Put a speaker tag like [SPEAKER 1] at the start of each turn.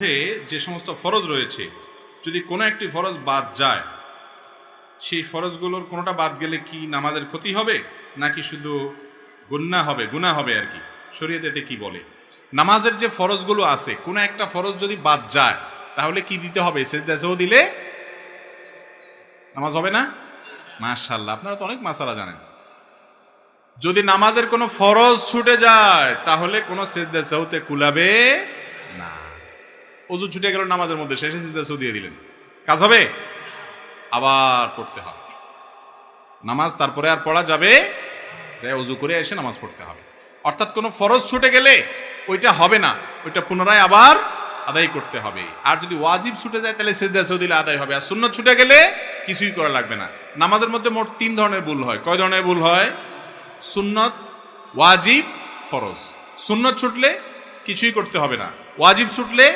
[SPEAKER 1] যে সমস্ত ফরজ রয়েছে যদি কোনো একটি ফরজ বাদ যায় সেই ফরজগুলোর কোনোটা বাদ গেলে কি নামাজের ক্ষতি হবে নাকি শুধু গুনাহ হবে আর কি শরীয়তে কি বলে নামাজের যে ফরজগুলো আছে কোনো একটা ফরজ যদি বাদ যায় তাহলে কি দিতে হবে সিজদা সাহু দিলে নামাজ হবে না মাশাআল্লাহ আপনারা তো অনেক মাসালা জানেন যদি নামাজের কোনো ফরজ ছুটে যায় তাহলে কোনো সিজদা সাহুতে কুলাবে না ওযু ছুটে গেল নামাজের মধ্যে শেষে সিজদা সাহু দিয়ে দিলেন কাজ হবে আবার পড়তে হবে নামাজ তারপরে আর পড়া যাবে যাই ওযু করে এসে নামাজ পড়তে হবে অর্থাৎ কোনো ফরজ ছুটে গেলে ওইটা হবে না ওইটা পুনরায় আবার আদায় করতে হবে আর যদি ওয়াজিব ছুটে যায় তাহলে সিজদা সাহু দিলে আদায় হবে আর সুন্নাত ছুটে গেলে কিছুই করা লাগবে না নামাজের মধ্যে মোট 3 ধরনের ভুল হয় কয় ধরনের ভুল হয় সুন্নাত ওয়াজিব ফরজ সুন্নাত ছুটলে কিছুই করতে হবে না ওয়াজিব ছুটলে